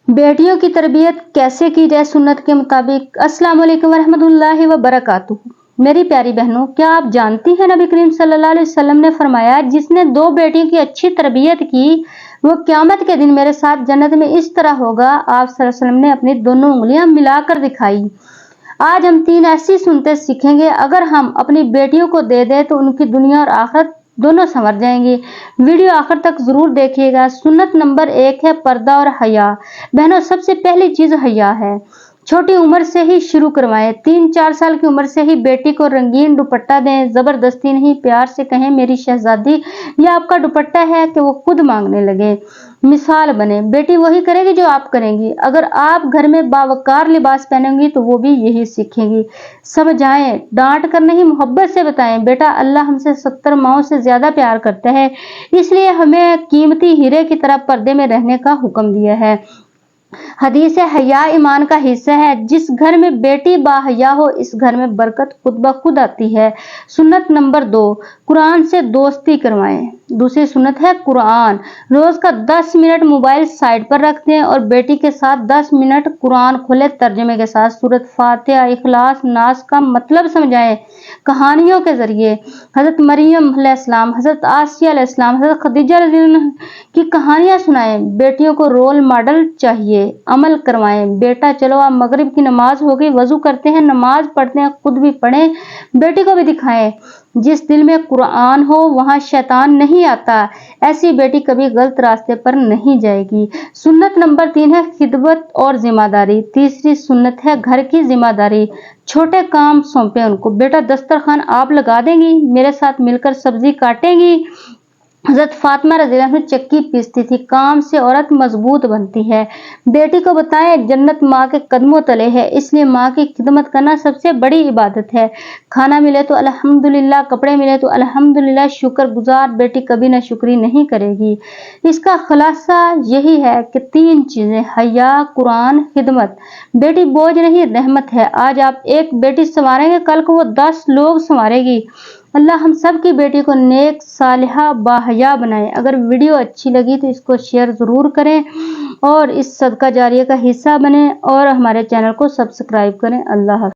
बेटियों की तरबियत कैसे की जाए सुन्नत के मुताबिक। अस्सलाम वालेकुम वरहमतुल्लाहि वबरकातुहू। मेरी प्यारी बहनों, क्या आप जानती हैं नबी करीम सल्लल्लाहु अलैहि वसल्लम ने फरमाया, जिसने 2 बेटियों की अच्छी तरबियत की वो क़यामत के दिन मेरे साथ जन्नत में इस तरह होगा। आप सल्लल्लाहु अलैहि वसल्लम ने अपनी दोनों उंगलियां मिलाकर दिखाई। आज हम 3 ऐसी सुन्नतें सीखेंगे, अगर हम अपनी बेटियों को दे दें तो उनकी दुनिया और आखिरत दोनों संवर जाएंगी। वीडियो आखिर तक जरूर देखिएगा। सुन्नत नंबर 1 है पर्दा और हया। बहनों, सबसे पहली चीज हया है। छोटी उम्र से ही शुरू करवाएं। 3-4 साल की उम्र से ही बेटी को रंगीन दुपट्टा दें। जबरदस्ती नहीं, प्यार से कहें मेरी शहजादी यह आपका दुपट्टा है, कि वो खुद मांगने लगे। मिसाल बने, बेटी वही करेगी जो आप करेंगी। अगर आप घर में बावकार लिबास पहनेंगी तो वो भी यही सीखेंगी। समझाएं, डांट कर नहीं, मोहब्बत से बताएं, बेटा अल्लाह हमसे 70 माओं से ज्यादा प्यार करता है, इसलिए हमें कीमती हीरे की तरह पर्दे में रहने का हुक्म दिया है। हदीस है, हया ईमान का हिस्सा है। जिस घर में बेटी बाहया हो, इस घर में बरकत खुद ब खुद आती है। सुन्नत नंबर 2, कुरान से दोस्ती करवाएं। दूसरी सुन्नत है कुरान। रोज का 10 मिनट मोबाइल साइड पर रख दें और बेटी के साथ 10 मिनट कुरान खोले तर्जमे के साथ सूरत फातिहा, इखलास, नास का मतलब समझाएं। कहानियों के जरिए हजरत मरियम अलैहिस्सलाम, हजरत आसिया अलैहिस्सलाम, हजरत खदीजा की कहानियां सुनाएं। बेटियों को रोल मॉडल चाहिए, अमल करवाएं। बेटा चलो आप मगरिब की नमाज हो गई, वजू करते हैं, नमाज पढ़ते हैं, खुद भी पढ़ें, बेटी को भी दिखाएं। जिस दिल में कुरान हो वहां शैतान नहीं आता। ऐसी बेटी कभी गलत रास्ते पर नहीं जाएगी। सुन्नत नंबर 3 है खिदमत और जिम्मेदारी। तीसरी सुन्नत है घर की जिम्मेदारी। छोटे काम सौंपे उनको। बेटा दस्तरखान आप लगा देंगी, मेरे साथ मिलकर सब्जी काटेंगी। हजरत फातिमा रज़ियल्लाहु अन्हा चक्की पीसती थी। काम से औरत मजबूत बनती है। बेटी को बताएं जन्नत माँ के कदमों तले है, इसलिए माँ की खिदमत करना सबसे बड़ी इबादत है। खाना मिले तो अल्हम्दुलिल्लाह, कपड़े मिले तो अल्हम्दुलिल्लाह, शुक्रगुजार बेटी कभी नाशुक्री नहीं करेगी। इसका खुलासा यही है कि 3 चीजें, हया, कुरान, खिदमत। बेटी बोझ नहीं, रहमत है। आज आप एक बेटी संवारेंगे, कल को वो 10 लोग संवारेगी। अल्लाह हम सब की बेटी को नेक, सालिहा, बाहया बनाए। अगर वीडियो अच्छी लगी तो इसको शेयर जरूर करें और इस सदका जारिया का हिस्सा बने और हमारे चैनल को सब्सक्राइब करें। अल्लाह हाफ़िज़।